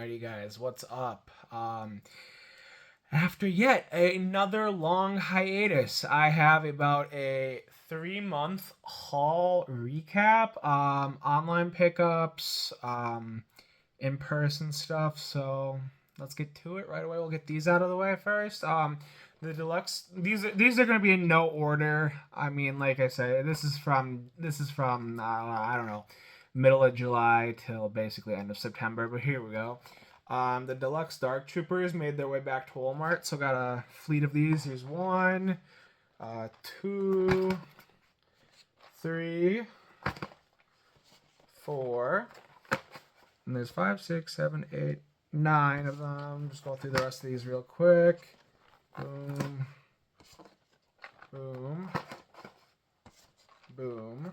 Alrighty, guys, what's up? After yet another long hiatus, I have about a 3 month haul recap, online pickups, in person stuff. So let's get to it right away. We'll get these out of the way first. The deluxe these are going to be in no order. I mean, like I said, this is from I don't know, middle of July till basically end of September. But here we go. The deluxe Dark Troopers made their way back to Walmart, so got a fleet of these. Here's one, two, three, four, and there's five, six, seven, eight, nine of them. Just go through the rest of these real quick. Boom, boom, boom,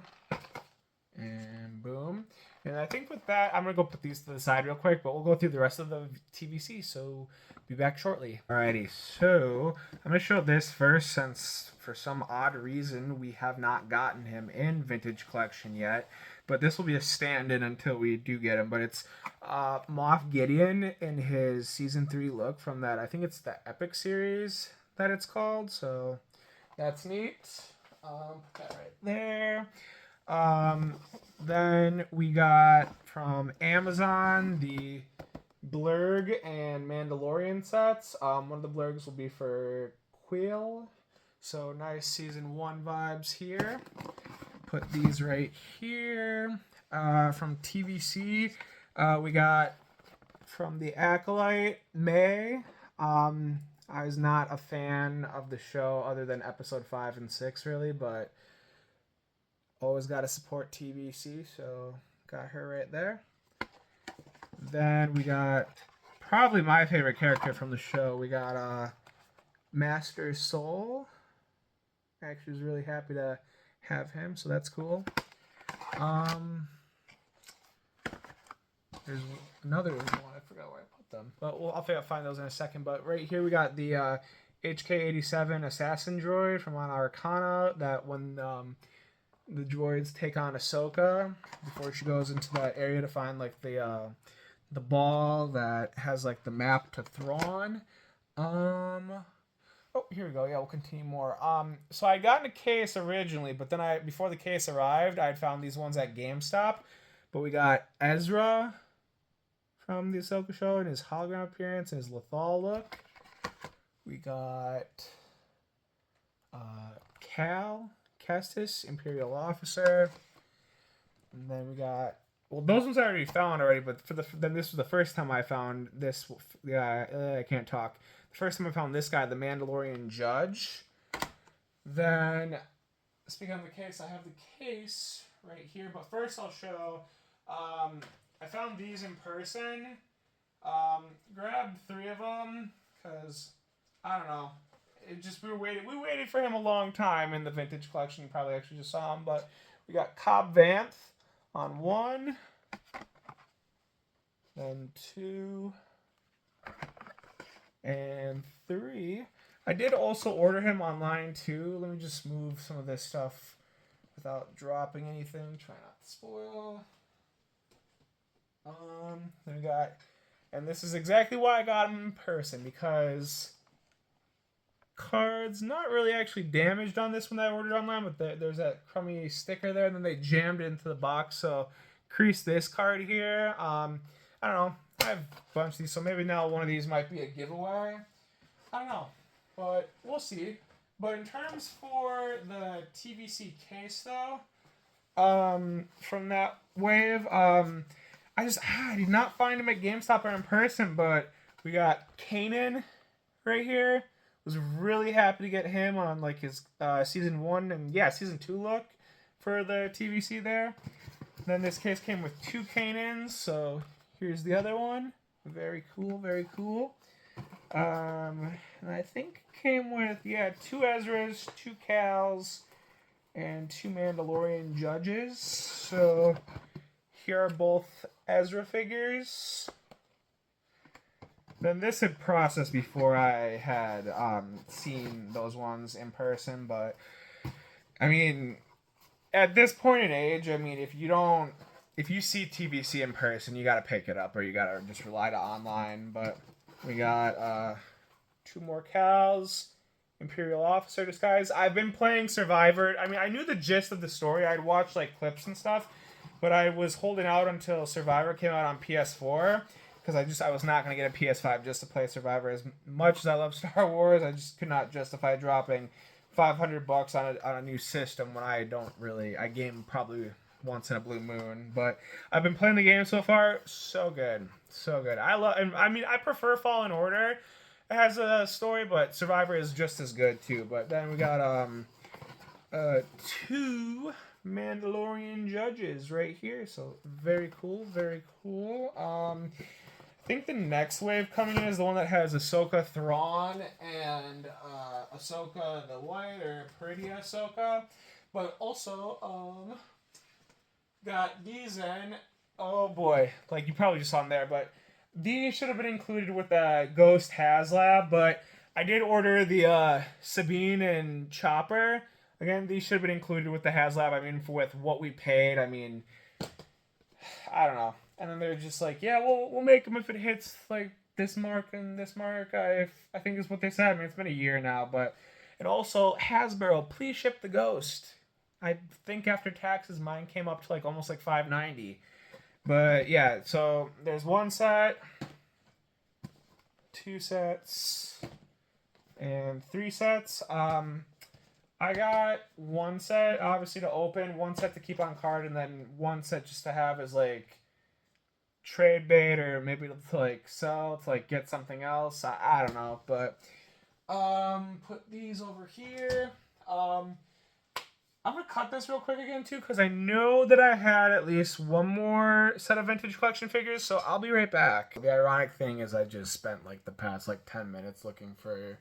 and boom. And I think with that, I'm going to go put these to the side real quick, but we'll go through the rest of the TVC, so be back shortly. Alrighty, so I'm going to show this first since for some odd reason we have not gotten him in Vintage Collection yet, but this will be a stand-in until we do get him. But it's Moff Gideon in his Season 3 look from that, I think it's the Epic series that it's called, so that's neat. Put that right there. Then we got from Amazon the Blurg and Mandalorian sets. One of the Blurgs will be for Quill. So nice season 1 vibes here. Put these right here. From TVC, we got from the Acolyte May. I was not a fan of the show other than episode 5 and 6 really, but always got to support TVC, so got her right there. Then we got probably my favorite character from the show. We got Master Soul. Actually was really happy to have him, so that's cool. There's another one. I forgot where I put them, but I'll find those in a second. But right here we got the HK-87 assassin droid from on Arcana. That when the droids take on Ahsoka before she goes into that area to find like the ball that has like the map to Thrawn. Oh, here we go. Yeah, we'll continue more. So I got in a case originally, but then before the case arrived, I had found these ones at GameStop. But we got Ezra from the Ahsoka show in his hologram appearance and his Lothal look. We got Cal Kestis, Imperial Officer. And then we got, well, those ones I already found already, but then this was the first time I found this guy. I can't talk. The first time I found this guy, the Mandalorian Judge. Then, speaking of the case, I have the case right here. But first I'll show, I found these in person. Grabbed 3 of them, because, I don't know. We waited for him a long time in the Vintage Collection. You probably actually just saw him, but we got Cobb Vanth on 1, then 2, and 3. I did also order him online too. Let me just move some of this stuff without dropping anything. Try not to spoil. Then we got, and this is exactly why I got him in person, because cards not really actually damaged on this one that I ordered online, but there's that crummy sticker there, and then they jammed it into the box, so crease this card here. I don't know, I have a bunch of these, so maybe now one of these might be a giveaway. I don't know, but we'll see. But in terms for the TVC case though, from that wave, I did not find him at GameStop or in person, but we got Kanan right here. Was really happy to get him on like his season 1 and season 2 look for the TVC there. Then this case came with 2 Kanans, so here's the other one. Very cool, very cool. And I think came with 2 Ezras, 2 Cals, and 2 Mandalorian Judges. So here are both Ezra figures. Then this had processed before I had seen those ones in person, but I mean, at this point in age, I mean, if you don't if you see TVC in person, you gotta pick it up, or you gotta just rely to online. But we got 2 more cows, Imperial Officer Disguise. I've been playing Survivor. I mean, I knew the gist of the story. I'd watched like clips and stuff, but I was holding out until Survivor came out on PS4 because I was not gonna get a PS5 just to play Survivor. As much as I love Star Wars, I just could not justify dropping $500 on a new system when I don't really. I game probably once in a blue moon, but I've been playing the game so far. So good, so good. I mean, I prefer Fallen Order. It has a story, but Survivor is just as good too. But then we got 2 Mandalorian judges right here. So very cool, very cool. I think the next wave coming in is the one that has Ahsoka Thrawn and Ahsoka the White, or Pretty Ahsoka. But also, got these in. Oh boy, like you probably just saw them there, but these should have been included with the Ghost HasLab, but I did order the Sabine and Chopper. Again, these should have been included with the HasLab. I mean, with what we paid, I mean, I don't know. And then they're just like, yeah, we'll make them if it hits like this mark and this mark. I think is what they said. I mean, it's been a year now, but and also Hasbro, please ship the Ghost. I think after taxes, mine came up to like almost like $590. But yeah, so there's 1 set, 2 sets, and 3 sets. I got 1 set obviously to open, 1 set to keep on card, and then 1 set just to have as like trade bait, or maybe to like sell to like get something else. I don't know, but put these over here. I'm gonna cut this real quick again too, because I know that I had at least 1 more set of vintage collection figures, so I'll be right back. The ironic thing is I just spent like the past like 10 minutes looking for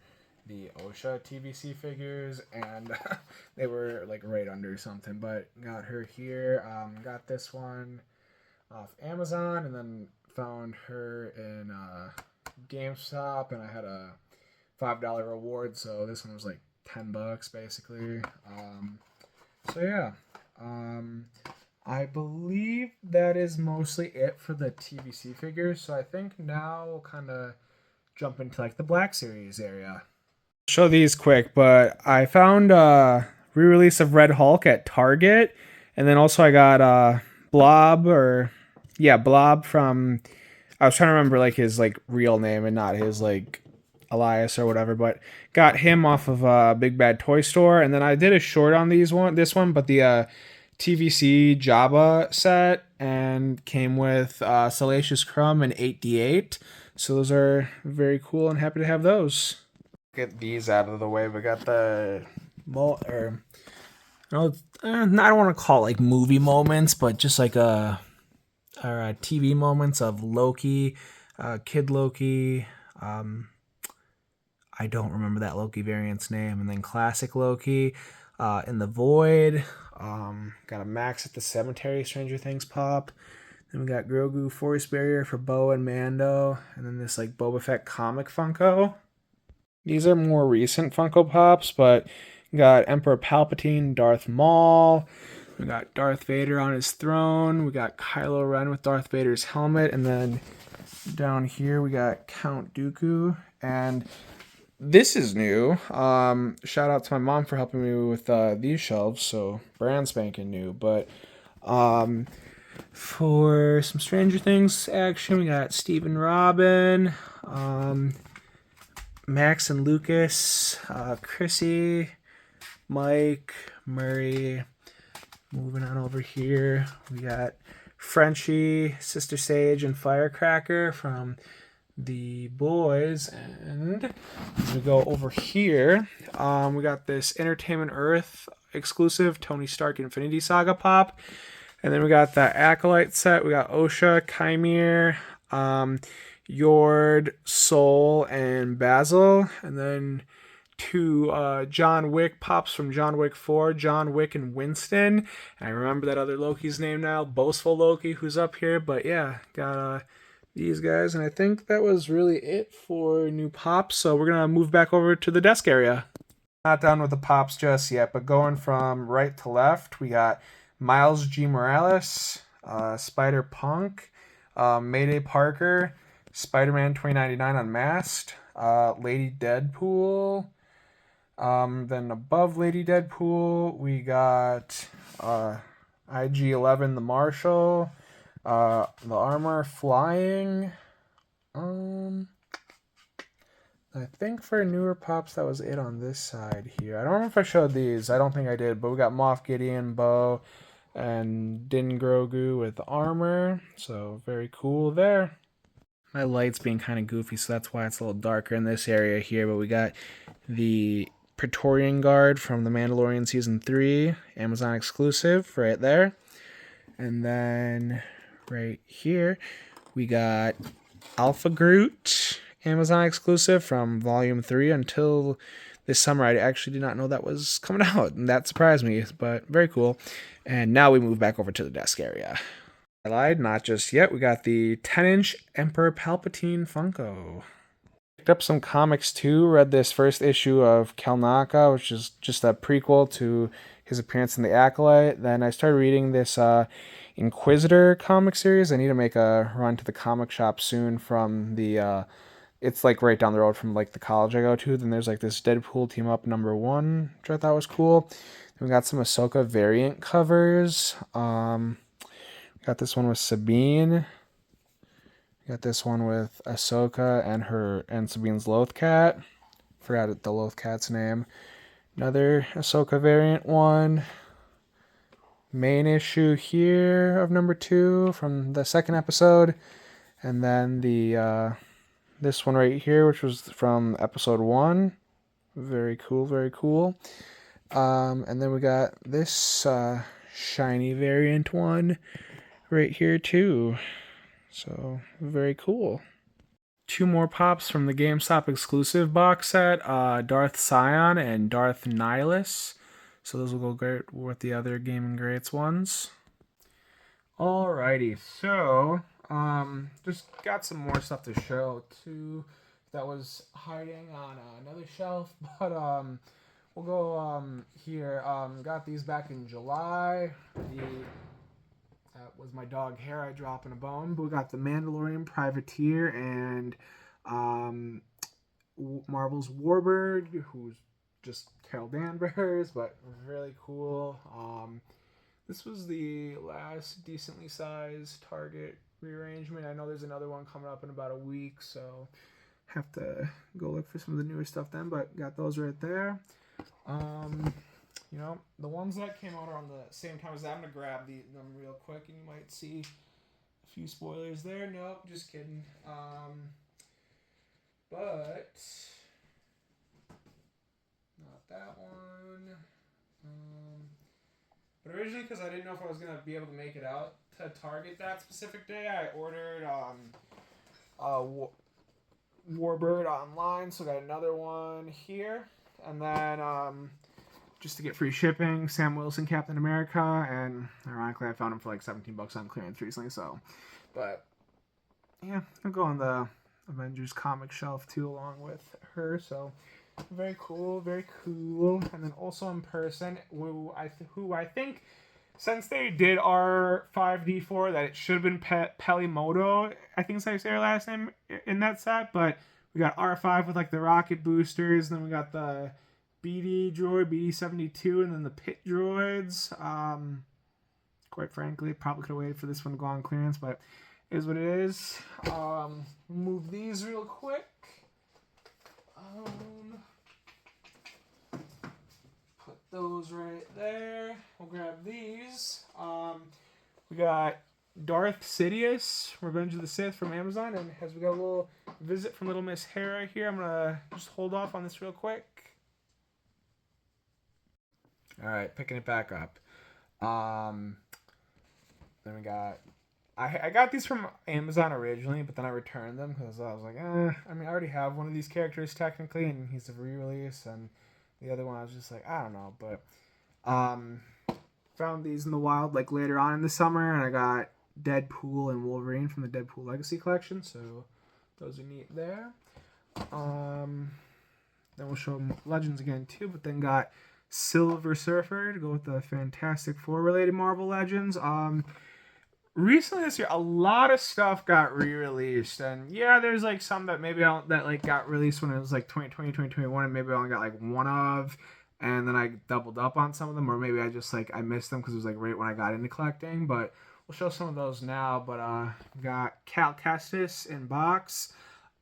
the OSHA TVC figures, and they were like right under something, but got her here. Got this one off Amazon, and then found her in GameStop, and I had a $5 reward, so this one was like $10 basically. So yeah, I believe that is mostly it for the TVC figures. So I think now we'll kind of jump into like the Black Series area. Show these quick, but I found a re-release of Red Hulk at Target, and then also I got Blob from. I was trying to remember like his like real name and not his like Elias or whatever, but got him off of Big Bad Toy Store. And then I did a short on this one, but the TVC Jabba set, and came with Salacious Crumb and 8D8. So those are very cool, and happy to have those. Get these out of the way. We got the I don't want to call it like movie moments, but just like TV moments of Loki, Kid Loki. I don't remember that Loki variant's name. And then Classic Loki, In the Void. Got a Max at the Cemetery Stranger Things pop. Then we got Grogu Force Barrier for Bo and Mando. And then this like Boba Fett comic Funko. These are more recent Funko Pops, but got Emperor Palpatine, Darth Maul. We got Darth Vader on his throne. We got Kylo Ren with Darth Vader's helmet. And then down here we got Count Dooku. And this is new. Shout out to my mom for helping me with these shelves. So brand spanking new. But for some Stranger Things action, we got Stephen Robin, Max and Lucas, Chrissy, Mike, Murray. Moving on over here, we got Frenchie, Sister Sage, and Firecracker from The Boys. And as we go over here, we got this Entertainment Earth exclusive Tony Stark Infinity Saga pop. And then we got the Acolyte set. We got Osha, Chimere, Yord, Soul, and Basil. And then 2 John Wick pops from John Wick 4, John Wick and Winston. And I remember that other Loki's name now, Boastful Loki, who's up here. But yeah, got these guys. And I think that was really it for new pops. So we're going to move back over to the desk area. Not done with the pops just yet, but going from right to left, we got Miles G. Morales, Spider-Punk, Mayday Parker, Spider-Man 2099 Unmasked, Lady Deadpool. Then above Lady Deadpool, we got IG-11 the Marshal, the Armor Flying. I think for newer pops, that was it on this side here. I don't know if I showed these. I don't think I did, but we got Moff Gideon, Bo, and Din Grogu with armor. So very cool there. My light's being kind of goofy, so that's why it's a little darker in this area here. But we got the Praetorian Guard from The Mandalorian Season 3, Amazon exclusive, right there. And then right here, we got Alpha Groot, Amazon exclusive from Volume 3 until this summer. I actually did not know that was coming out, and that surprised me, but very cool. And now we move back over to the desk area. I lied, not just yet. We got the 10-inch Emperor Palpatine Funko. Picked up some comics too. Read this first issue of Kelnaka, which is just a prequel to his appearance in The Acolyte. Then I started reading this Inquisitor comic series. I need to make a run to the comic shop soon from the it's like right down the road from like the college I go to. Then there's like this Deadpool team up #1, which I thought was cool. Then we got some Ahsoka variant covers. Got this one with Sabine. Got this one with Ahsoka and Sabine's Lothcat. Forgot the Lothcat's name. Another Ahsoka variant one. Main issue here of #2 from the second episode. And then the this one right here, which was from episode 1. Very cool, very cool. And then we got this shiny variant one right here too. So very cool. 2 more pops from the GameStop exclusive box set, Darth Sion and Darth Nihilus. So those will go great with the other Gaming Greats ones. Alrighty, so just got some more stuff to show too that was hiding on another shelf, but we'll go here. Got these back in July. That was my dog Hera dropping a bone. But we got the Mandalorian Privateer and Marvel's Warbird, who's just Carol Danvers, but really cool. This was the last decently sized Target rearrangement. I know there's another one coming up in about a week, so have to go look for some of the newer stuff then, but got those right there. You know, the ones that came out around the same time as that, I'm going to grab them real quick, and you might see a few spoilers there. Nope, just kidding. But not that one. But originally, because I didn't know if I was going to be able to make it out to Target that specific day, I ordered Warbird online, so I got another one here. And then just to get free shipping, Sam Wilson, Captain America, and ironically I found him for like $17 on clearance recently, so. But yeah, I'll go on the Avengers comic shelf too along with her, so very cool, very cool. And then also in person, who I think, since they did R5D4, that it should have been Pelimoto, I think is how you say her last name in that set, but we got R5 with like the rocket boosters, and then we got the BD droid, BD72, and then the pit droids. Quite frankly, probably could have waited for this one to go on clearance, but it is what it is. Move these real quick. Put those right there. We'll grab these. We got Darth Sidious, Revenge of the Sith from Amazon, and as we got a little visit from Little Miss Hera here, I'm gonna just hold off on this real quick. All right, picking it back up. Then we got. I got these from Amazon originally, but then I returned them because I was like, I mean, I already have one of these characters technically, and he's a re-release, and the other one I was just like, I don't know, but found these in the wild like later on in the summer, and I got Deadpool and Wolverine from the Deadpool Legacy Collection, so those are neat there. Then we'll show them Legends again too, but then got Silver Surfer to go with the Fantastic Four related Marvel Legends. recently this year, a lot of stuff got re-released, and yeah, there's like some that maybe I don't, that like got released when it was like 2020, 2021, and maybe I only got like one of, and then I doubled up on some of them, or maybe I just like I missed them because it was like right when I got into collecting. But we'll show some of those now. But got Cal Kestis in box.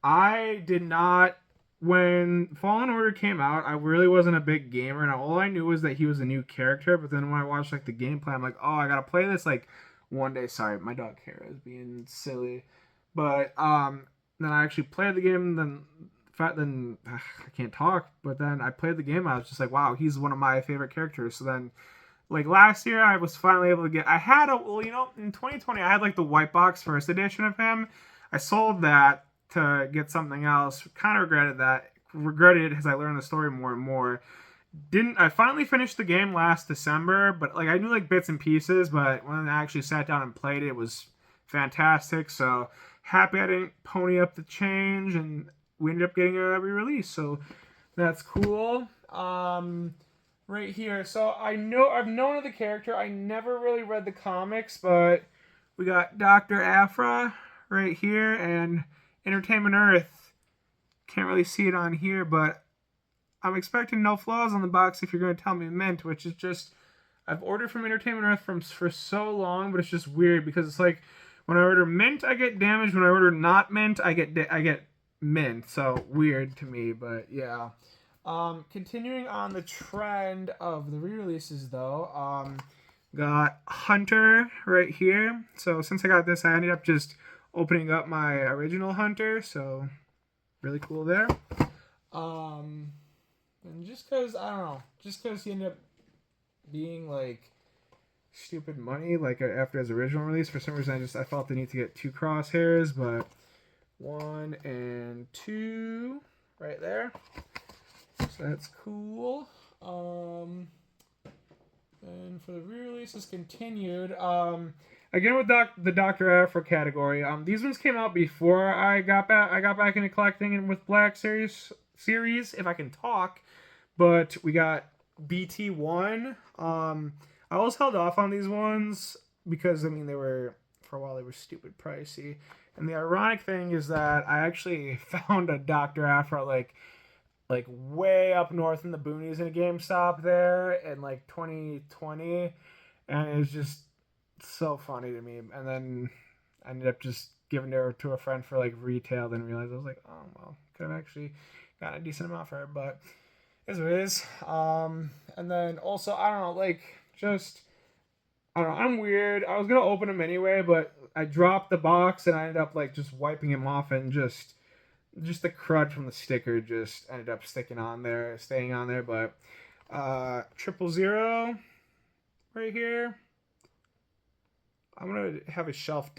I did not. When Fallen Order came out, I really wasn't a big gamer, and all I knew was that he was a new character. But then when I watched like the gameplay, I'm like, oh, I gotta play this like one day. Sorry, my dog Kara is being silly. But then I actually played the game. Then I can't talk. But then I played the game. I was just like, wow, he's one of my favorite characters. So then like last year, I was finally able to get. I had a well, in 2020, I had like the white box first edition of him. I sold that to get something else. Kind of regretted that. Regretted it as I learned the story more and more. Didn't I finally finished the game last December? But like I knew like bits and pieces. But when I actually sat down and played it, it was fantastic. So happy I didn't pony up the change, and we ended up getting a re-release. So that's cool. Right here. So I've known of the character. I never really read the comics, but we got Dr. Aphra right here and Entertainment Earth. Can't really see it on here, but I'm expecting no flaws on the box if you're going to tell me mint, which is just I've ordered from Entertainment Earth for so long, but it's just weird because it's like when I order mint, I get damaged. When I order not mint, I get mint. So weird to me, but yeah. Continuing on the trend of the re-releases, though, got Hunter right here. So since I got this, I ended up just opening up my original Hunter. So really cool there. And just because I don't know, just because he ended up being like stupid money, like after his original release, for some reason I felt the need to get 2 crosshairs, but 1 and 2 right there. So that's cool. And for the re-releases continued, again with the Dr. Aphra category, these ones came out before I got back into collecting and with Black series, if I can talk. But we got BT1. I always held off on these ones because I mean they were for a while they were stupid pricey. And the ironic thing is that I actually found a Dr. Aphra like way up north in the boonies in a GameStop there in like 2020, and it was just so funny to me. And then I ended up just giving her to a friend for like retail, then realized I was like, oh well, could have actually gotten a decent amount for her, but is what it is. And then also I don't know, like just I don't know, I'm weird. I was gonna open him anyway, but I dropped the box and I ended up like just wiping him off and just the crud from the sticker just ended up staying on there. But 000 right here. I'm gonna have a shelf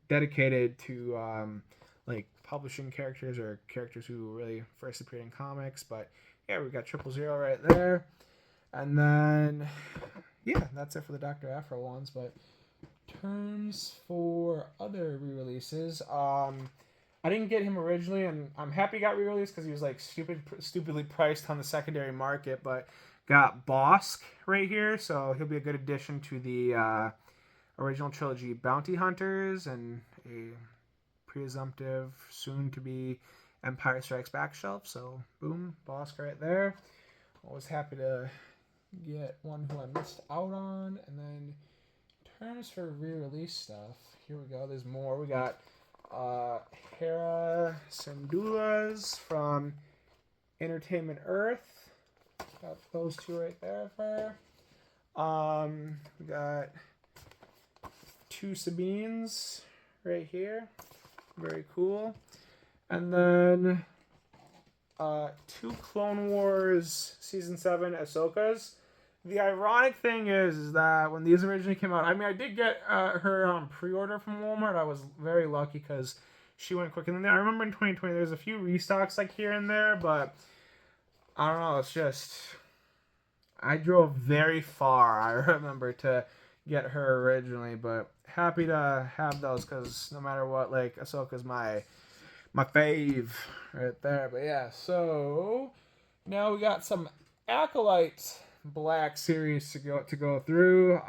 dedicated to like publishing characters or characters who really first appeared in comics. But yeah, we got 000 right there, and then yeah, that's it for the Dr. Aphra ones. But terms for other re-releases, I didn't get him originally, and I'm happy he got re-released because he was like stupidly priced on the secondary market. But got Bosk right here, so he'll be a good addition to the original trilogy Bounty Hunters and a presumptive soon-to-be Empire Strikes Back shelf. So boom, Bosk right there. Always happy to get one who I missed out on, and then terms for re-release stuff. Here we go. There's more. We got Hera Syndulas from Entertainment Earth. Got those 2 right there for her. We got 2 Sabines right here. Very cool. And then 2 Clone Wars Season 7 Ahsokas. The ironic thing is that when these originally came out, I mean, I did get her on pre-order from Walmart. I was very lucky because she went quick. And then I remember in 2020, there's a few restocks like here and there, but I don't know. It's just I drove very far. I remember to get her originally, but happy to have those because no matter what, like Ahsoka's my fave right there. But yeah, so now we got some Acolyte Black series to go through.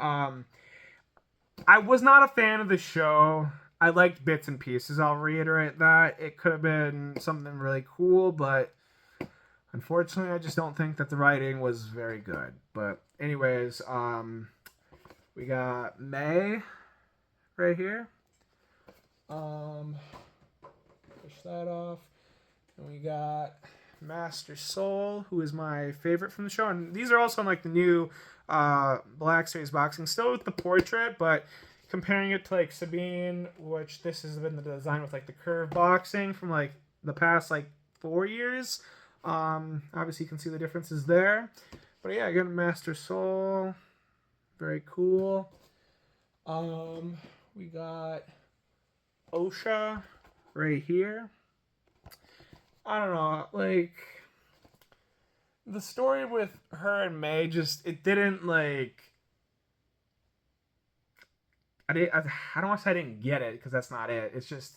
I was not a fan of the show. I liked bits and pieces. I'll reiterate that. It could have been something really cool, but unfortunately, I just don't think that the writing was very good. But anyways, we got May right here. Push that off. And we got Master Soul, who is my favorite from the show. And these are also in like the new Black Series boxing, still with the portrait, but comparing it to like Sabine, which this has been the design with like the curve boxing from like the past like 4 years. Obviously you can see the differences there. But yeah, again, Master Soul, very cool. We got Osha right here. I don't know, like the story with her and May just it didn't like I don't want to say I didn't get it because that's not it. It's just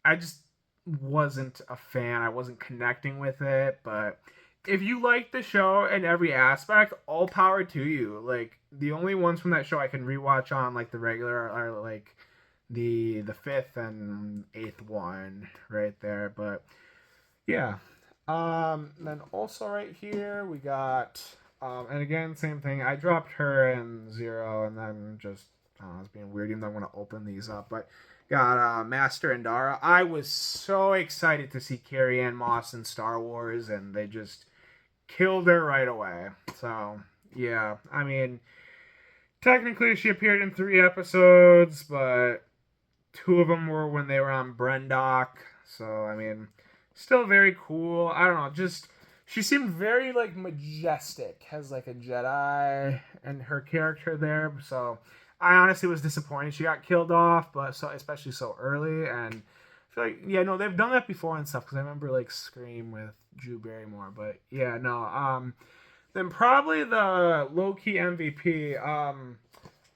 I just wasn't a fan. I wasn't connecting with it. But if you like the show in every aspect, all power to you. Like the only ones from that show I can rewatch on like the regular are like the fifth and eighth one right there. But yeah. Then also right here we got and again same thing. I dropped her in zero and then just I was being weird even though I'm gonna open these up. But got Master and Dara. I was so excited to see Carrie Ann Moss in Star Wars and they just killed her right away. So yeah, I mean technically she appeared in 3 episodes, but 2 of them were when they were on Brendock. So I mean still very cool. I don't know, just she seemed very like majestic as like a Jedi and her character there. So I honestly was disappointed she got killed off, but so especially so early. And I feel like yeah, no, they've done that before and stuff because I remember like Scream with Drew Barrymore. But yeah, no. Then probably the low key MVP.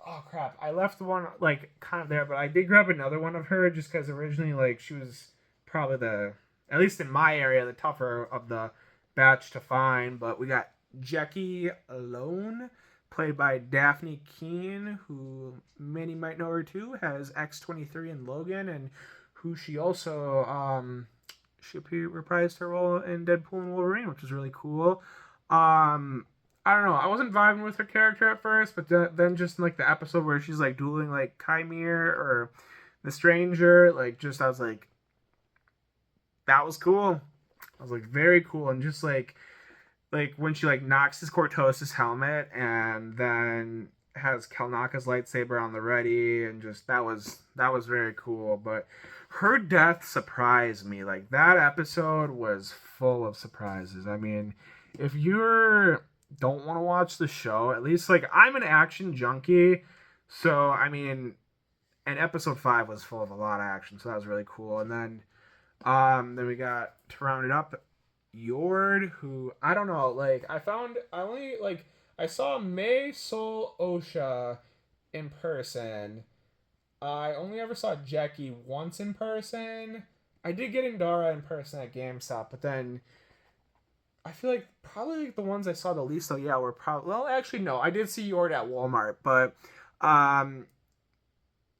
Oh crap, I left one like kind of there, but I did grab another one of her just because originally like she was probably the at least in my area the tougher of the batch to find. But we got Jackie Alone, played by Daphne Keane, who many might know her too, has X-23 in Logan, and who she also she reprised her role in Deadpool and Wolverine, which was really cool. I don't know. I wasn't vibing with her character at first, but then just in, like the episode where she's like dueling like Chimere or the Stranger, like just I was like, that was cool. I was like very cool, and just like when she like knocks his Cortosis helmet and then has Kelnaka's lightsaber on the ready, and just that was very cool. But her death surprised me. Like that episode was full of surprises. I mean, if you're don't want to watch the show, at least like I'm an action junkie, so I mean, and episode 5 was full of a lot of action, so that was really cool. And then we got to round it up, Yord, who I don't know, like I saw May Sol Osha in person. I only ever saw Jackie once in person. I did get Indara in person at GameStop, but then I feel like probably like the ones I saw the least though, yeah, were probably well actually no, I did see Yord at Walmart, but um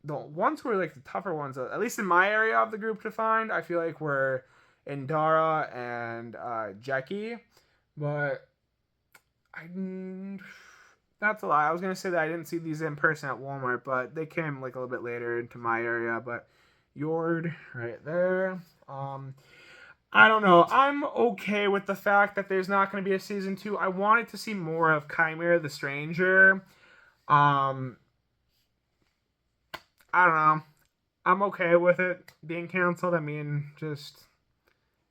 the ones who were like the tougher ones, at least in my area of the group to find, I feel like were Indara and Jackie. But I that's a lie. I was gonna say that I didn't see these in person at Walmart, but they came like a little bit later into my area. But Yord right there. I don't know. I'm okay with the fact that there's not going to be a season 2. I wanted to see more of Chimera the Stranger. Um, I don't know. I'm okay with it being canceled. I mean, just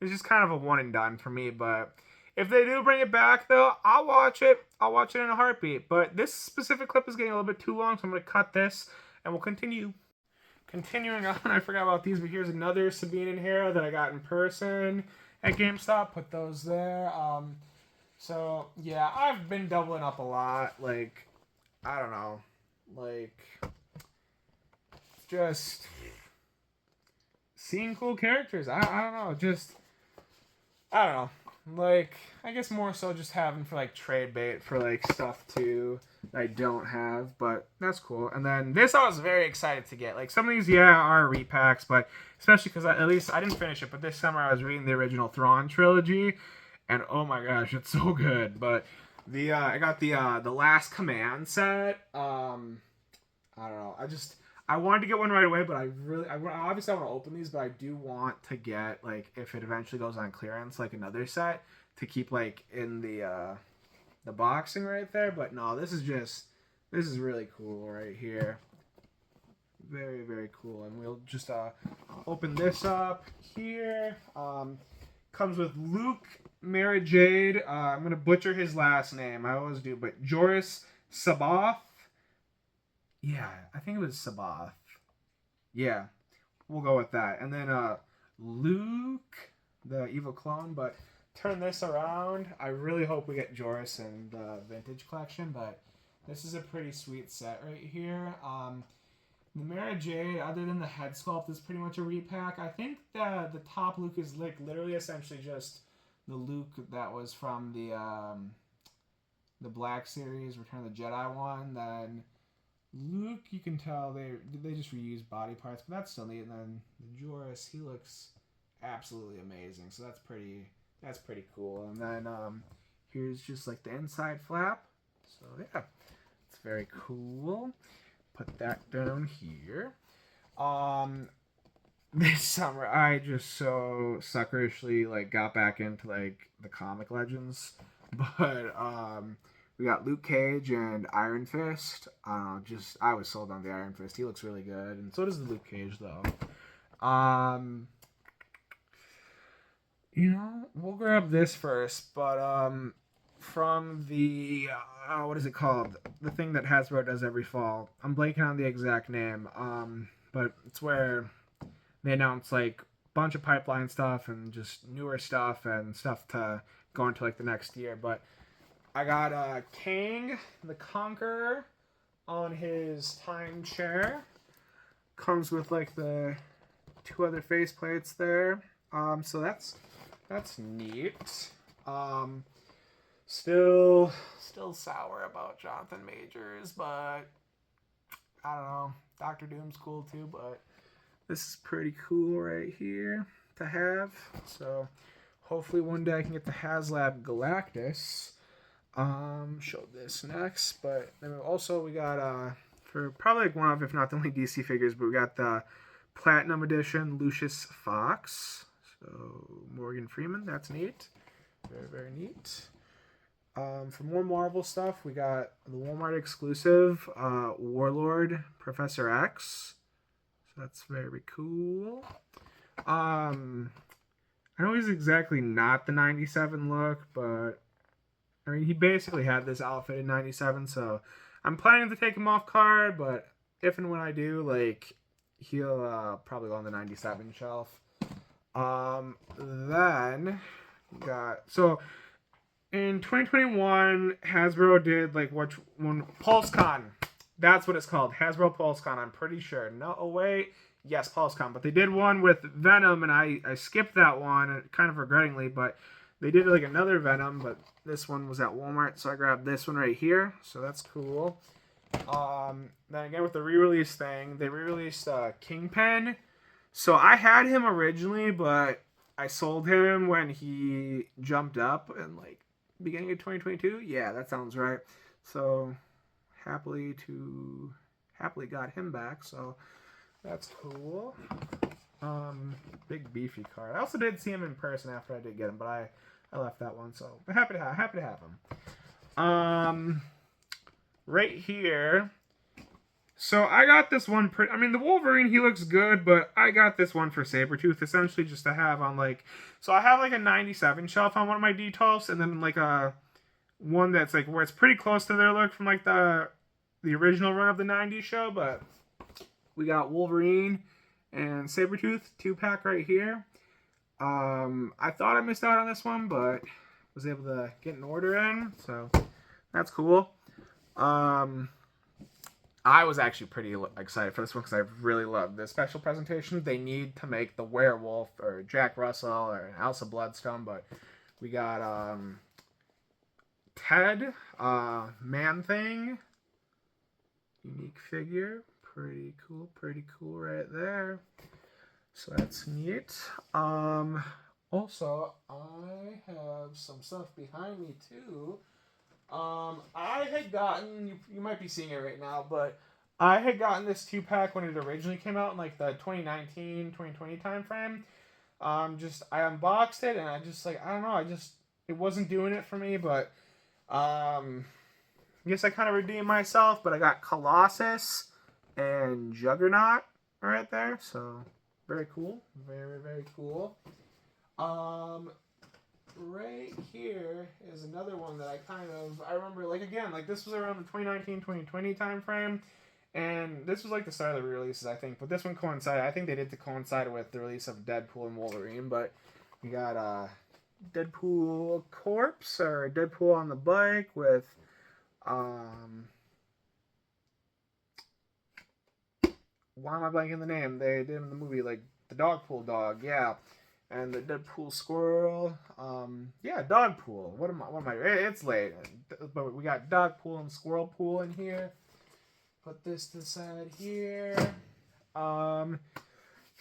it's just kind of a one and done for me. But if they do bring it back, though, I'll watch it. I'll watch it in a heartbeat. But this specific clip is getting a little bit too long, so I'm going to cut this, and we'll continue. Continuing on, I forgot about these, but here's another Sabine and Hera that I got in person at GameStop. Put those there. So yeah, I've been doubling up a lot. Like, I don't know, like just seeing cool characters. I don't know, just I don't know. like I guess more so just having for like trade bait for like stuff too that I don't have, but that's cool. And then this I was very excited to get. Like some of these, yeah, are repacks, but especially because at least I didn't finish it. But this summer I was reading the original Thrawn trilogy, and oh my gosh, it's so good. But the I got the Last Command set. I don't know. I wanted to get one right away, but I obviously I want to open these, but I do want to get like if it eventually goes on clearance, like another set to keep like in the boxing right there. But no, this is really cool right here. Very very cool, and we'll just open this up here. Comes with Luke Mara Jade. I'm gonna butcher his last name. I always do, but Joris Sabath. Yeah, I think it was Sabath. Yeah, we'll go with that. And then Luke, the evil clone. But turn this around. I really hope we get Joris in the vintage collection. But this is a pretty sweet set right here. The Mara Jade, other than the head sculpt, is pretty much a repack. I think the top Luke is like literally essentially just the Luke that was from the Black Series, Return of the Jedi one. Then Luke, you can tell they just reuse body parts, but that's still neat. And then the Joris, he looks absolutely amazing. So that's pretty cool. And then here's just like the inside flap. So yeah, it's very cool. Put that down here. This summer I just so suckerishly like got back into like the comic legends, but we got Luke Cage and Iron Fist. I was sold on the Iron Fist. He looks really good, and so does the Luke Cage though. We'll grab this first, but from the what is it called? The thing that Hasbro does every fall. I'm blanking on the exact name. But it's where they announce like a bunch of pipeline stuff and just newer stuff and stuff to go into like the next year. But I got Kang the Conqueror on his time chair. Comes with like the two other faceplates there. So that's neat. Still sour about Jonathan Majors, but I don't know. Doctor Doom's cool too, but this is pretty cool right here to have. So hopefully one day I can get the HasLab Galactus. Show this next, but then we got for probably like one of, if not the only DC figures, but we got the Platinum Edition Lucius Fox. So Morgan Freeman, that's neat. Very, very neat. For more Marvel stuff, we got the Walmart exclusive Warlord Professor X. So that's very cool. I know he's exactly not the 97 look, but I mean, he basically had this outfit in 97, so I'm planning to take him off card, but if and when I do, like, he'll probably go on the 97 shelf. Then so in 2021, Hasbro did like which one? PulseCon. That's what it's called. Hasbro PulseCon. I'm pretty sure. No, oh wait. Yes, PulseCon. But they did one with Venom, and I skipped that one, kind of regrettingly. But they did like another Venom, but this one was at Walmart, so I grabbed this one right here. So that's cool. Then again with the re-release thing, they re-released Kingpin. So I had him originally, but I sold him when he jumped up in like beginning of 2022. Yeah, that sounds right. So happily got him back. So that's cool. Big beefy card. I also did see him in person after I did get him, but I left that one. So but happy to have him. Right here. So I got this one I mean, the Wolverine, he looks good, but I got this one for Sabretooth, essentially just to have on, like... So I have, like, a 97 shelf on one of my Detolfs, and then, like, a one that's, like, where it's pretty close to their look from, like, the original run of the 90s show, but we got Wolverine and Sabretooth 2-pack right here. I thought I missed out on this one, but was able to get an order in, so that's cool. I was actually pretty excited for this one because I really love this special presentation. They need to make the Werewolf or Jack Russell or Elsa Bloodstone, but We got Ted, Man-Thing, unique figure, pretty cool right there. So that's neat. Also, I have some stuff behind me too. I had gotten, you might be seeing it right now, but I had gotten this 2-pack when it originally came out in like the 2019, 2020 time frame. I unboxed it and I just like, I don't know, it wasn't doing it for me, but, I guess I kind of redeemed myself, but I got Colossus and Juggernaut right there, so very cool. Very cool. Right here is another one that I remember, like, again, like, this was around the 2019, 2020 time frame, and this was, like, the start of the releases, I think, but this one coincided, I think they did to coincide with the release of Deadpool and Wolverine, but we got, Deadpool Corpse, or Deadpool on the bike with, why am I blanking the name? They did in the movie, like, the Dogpool dog, yeah. And the Deadpool squirrel. Yeah, Dogpool. What am I? It's late. But we got Dogpool and Squirrelpool in here. Put this to the side here. To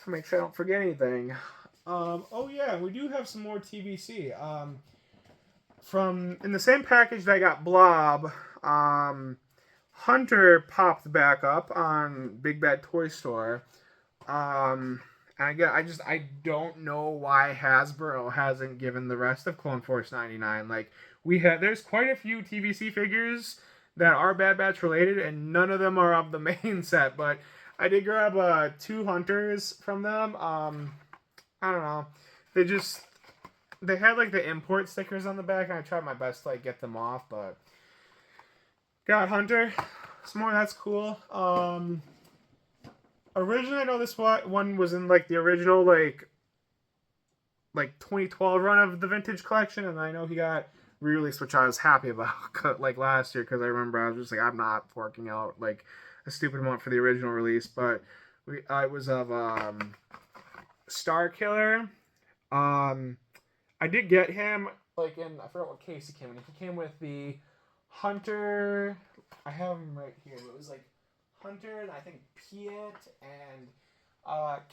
make sure I don't forget anything. Oh yeah, we do have some more TBC. From in the same package that I got Blob, Hunter popped back up on Big Bad Toy Store. And again, I don't know why Hasbro hasn't given the rest of Clone Force 99. Like, there's quite a few TVC figures that are Bad Batch related, and none of them are of the main set. But I did grab 2 Hunters from them. I don't know. They had like the import stickers on the back, and I tried my best to like get them off, but got Hunter. Some more, that's cool. Originally, I know this one was in like the original like 2012 run of the vintage collection, and I know he got re-released, which I was happy about like last year, because I remember I was just like, I'm not forking out like a stupid amount for the original release, but it was of Star Killer. I did get him like in, I forgot what case he came in. He came with the Hunter. I have him right here. It was like Hunter and I think Piet and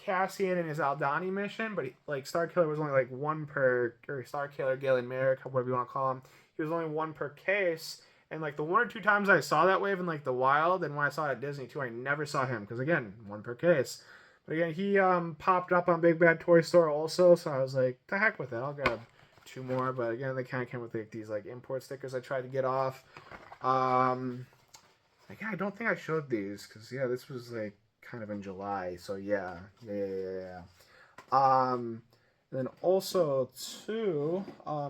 Cassian in his Aldani mission, but like Starkiller was only like one per, or Starkiller, Galen Merrick, whatever you want to call him. He was only one per case, and like the 1 or 2 times I saw that wave in like the wild, and when I saw it at Disney too, I never saw him because again, one per case. But again, he popped up on Big Bad Toy Store also, so I was like, the heck with it, I'll grab 2 more. But again, they kind of came with like these like import stickers I tried to get off. Like, yeah, I don't think I showed these because yeah, this was like kind of in July, so yeah. And then also too,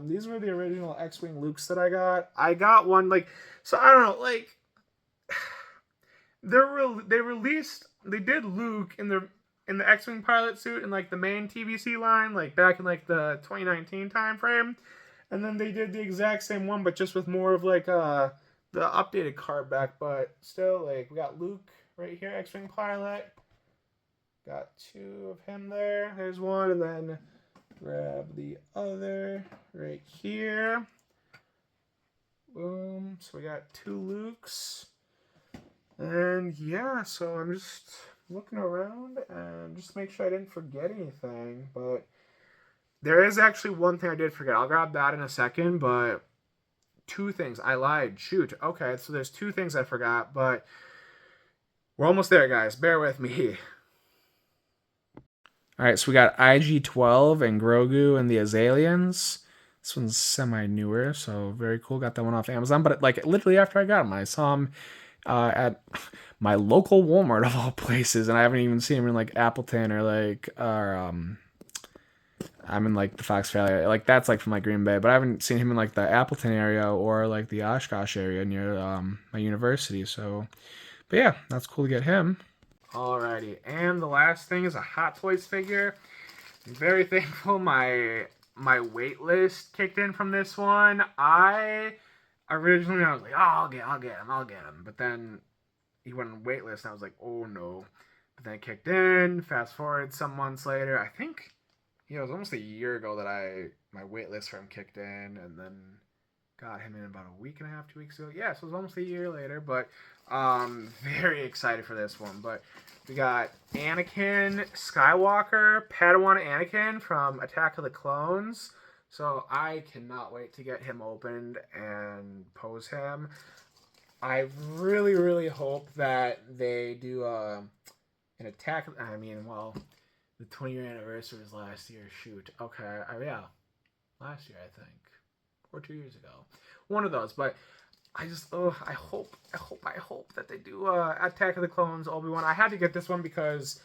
these were the original X-Wing Lukes that I got. I got one like, so I don't know, like they did Luke in the X-Wing pilot suit in like the main TVC line, like back in like the 2019 time frame, and then they did the exact same one, but just with more of like the updated card back. But still, like, we got Luke right here, X-Wing pilot. Got 2 of him there. There's one, and then grab the other right here. Boom. So we got 2 Lukes. And yeah, so I'm just looking around and just to make sure I didn't forget anything. But there is actually one thing I did forget. I'll grab that in a second, but 2 things. I lied. Shoot. Okay, so there's 2 things I forgot, but we're almost there, guys. Bear with me. All right, so we got IG-12 and Grogu and the Azalians. This one's semi-newer, so very cool. Got that one off Amazon, but like literally after I got him, I saw him at my local Walmart of all places, and I haven't even seen him in like Appleton or I'm in like the Fox Valley, like that's like from like Green Bay, but I haven't seen him in like the Appleton area or like the Oshkosh area near my university. So, but yeah, that's cool to get him. Alrighty, and the last thing is a Hot Toys figure. I'm very thankful my wait list kicked in from this one. Originally I was like, oh, I'll get him, but then he went on wait list, and I was like, oh no. But then it kicked in. Fast forward some months later, I think. Yeah, it was almost a year ago that I my wait list for him kicked in, and then got him in about a week and a half, 2 weeks ago. Yeah, so it was almost a year later, but very excited for this one. But we got Anakin Skywalker, Padawan Anakin from Attack of the Clones. So I cannot wait to get him opened and pose him. I really, really hope that they do an attack. I mean, well, the 20-year anniversary was last year. Shoot. Okay. Yeah. Last year, I think. Or 2 years ago. One of those. But I just, I hope that they do Attack of the Clones, Obi-Wan. I had to get this one because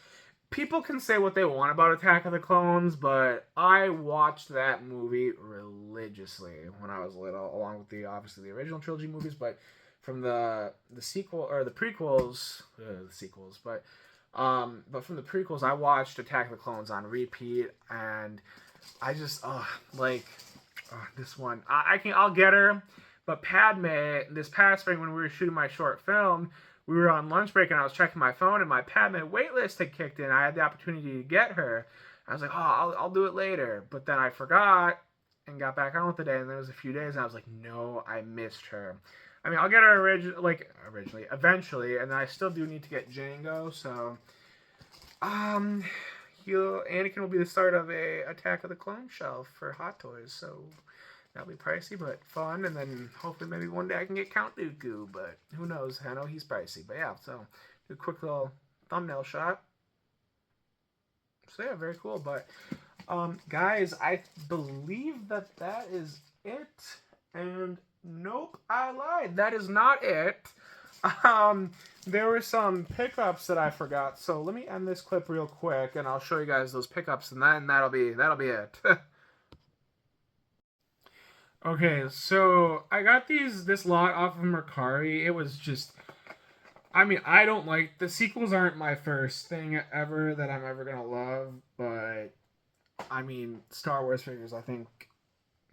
people can say what they want about Attack of the Clones, but I watched that movie religiously when I was little, along with obviously the original trilogy movies, but from the sequel or the prequels, the sequels, but from the prequels, I watched Attack of the Clones on repeat, and I just this one I'll get her. But Padme, this past spring when we were shooting my short film, we were on lunch break and I was checking my phone and my Padme waitlist had kicked in. I had the opportunity to get her. I was like, I'll do it later. But then I forgot and got back on with the day, and there was a few days and I was like, no, I missed her. I mean, I'll get her originally, eventually, and I still do need to get Django. So, Anakin will be the start of a Attack of the Clone shelf for Hot Toys. So that'll be pricey, but fun. And then hopefully maybe one day I can get Count Dooku, but who knows? I know he's pricey, but yeah. So do a quick little thumbnail shot. So yeah, very cool. But guys, I believe that is it. And nope, I lied. That is not it. There were some pickups that I forgot. So let me end this clip real quick, and I'll show you guys those pickups, and then that'll be it. Okay, so I got this lot off of Mercari. It was just, I mean, I don't like the sequels. Aren't my first thing ever that I'm ever gonna love, but I mean, Star Wars figures. I think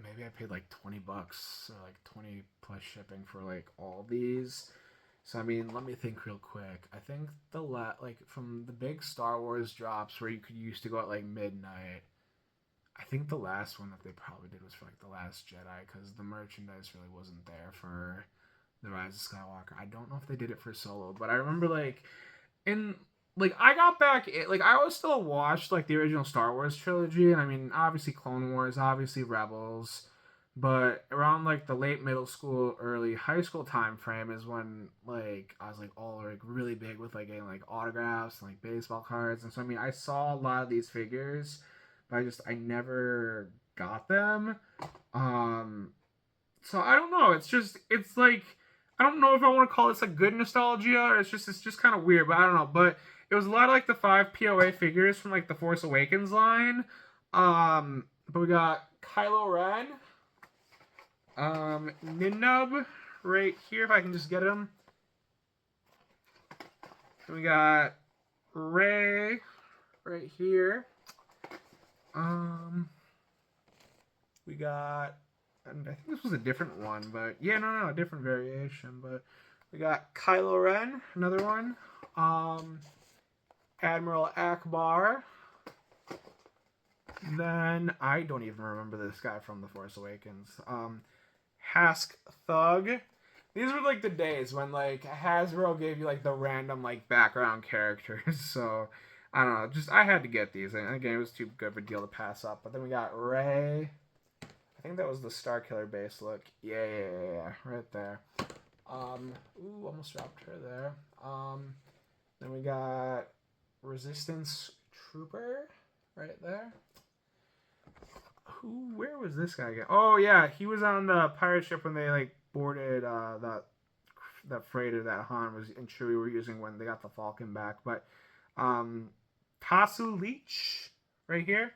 maybe I paid like $20 or like 20 plus shipping for like all these. So I mean, let me think real quick. I think from the big Star Wars drops where you could used to go at like midnight. I think the last one that they probably did was for like The Last Jedi, because the merchandise really wasn't there for The Rise of Skywalker. I don't know if they did it for Solo, but I remember I got back I always still watched like the original Star Wars trilogy, and I mean obviously Clone Wars, obviously Rebels, but around like the late middle school, early high school time frame is when like I was like all like really big with like getting like autographs and like baseball cards, and so I mean I saw a lot of these figures, but I never got them. So I don't know. It's like I don't know if I want to call this a good nostalgia or it's just kind of weird, but I don't know. But it was a lot of like the 5 POA figures from like the Force Awakens line. But we got Kylo Ren, Ninub right here if I can just get him. And we got Rey right here. We got, and I think this was a different one, but yeah, no, a different variation. But we got Kylo Ren, another one. Admiral Akbar. Then I don't even remember this guy from The Force Awakens. Hask Thug. These were like the days when like Hasbro gave you like the random like background characters. So I don't know. I had to get these. And again, it was too good of a deal to pass up. But then we got Rey. I think that was the Starkiller base look. Yeah, right there. Ooh, almost dropped her there. Then we got Resistance Trooper right there. Where was this guy again? Oh yeah, he was on the pirate ship when they like boarded that freighter that Han was and Chewie were using when they got the Falcon back. But Tasu Leech right here.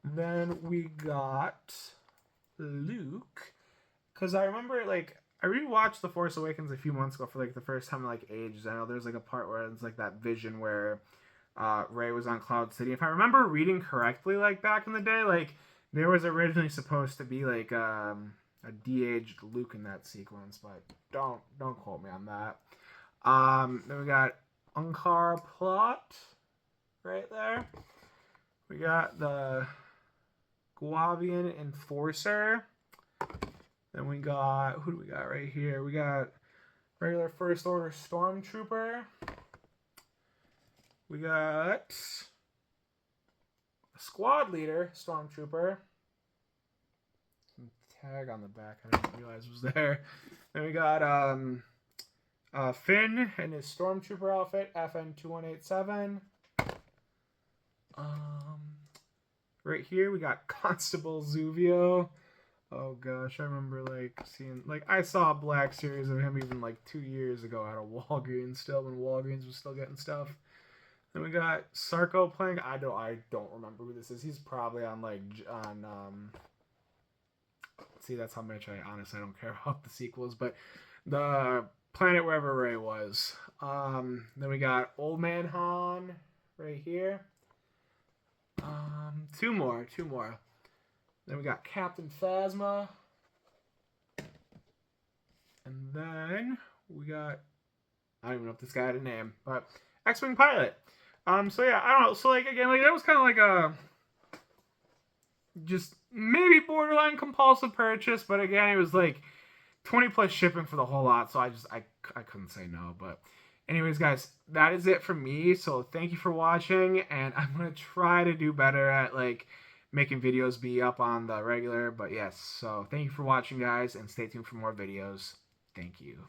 Then we got Luke, because I remember like I rewatched The Force Awakens a few months ago for like the first time in like ages. I know there's like a part where it's like that vision where Rey was on Cloud City. If I remember reading correctly, like back in the day, like there was originally supposed to be like a de-aged Luke in that sequence, but don't quote me on that. Then we got Unkar Plot right there. We got the Guavian Enforcer. Then we got, who do we got right here? We got regular First Order Stormtrooper. We got a Squad Leader Stormtrooper. Some tag on the back I didn't realize was there. Then we got Finn in his Stormtrooper outfit, FN2187. Right here we got Constable Zuvio. Oh gosh, I remember like seeing, like, I saw a black series of him even like 2 years ago out of Walgreens still, when Walgreens was still getting stuff. Then we got Sarko playing. I don't remember who this is. He's probably on like see, that's how much I honestly don't care about the sequels, but the planet wherever Rey was. Then we got Old Man Han right here. Two more. Then we got Captain Phasma. And then we got, I don't even know if this guy had a name, but X-Wing Pilot. So yeah, I don't know. So like, again, like, that was kind of like a just maybe borderline compulsive purchase, but again, it was like 20 plus shipping for the whole lot, so I couldn't say no. But anyways, guys, that is it from me. So thank you for watching, and I'm gonna try to do better at like making videos be up on the regular. But yes, so thank you for watching, guys, and stay tuned for more videos. Thank you.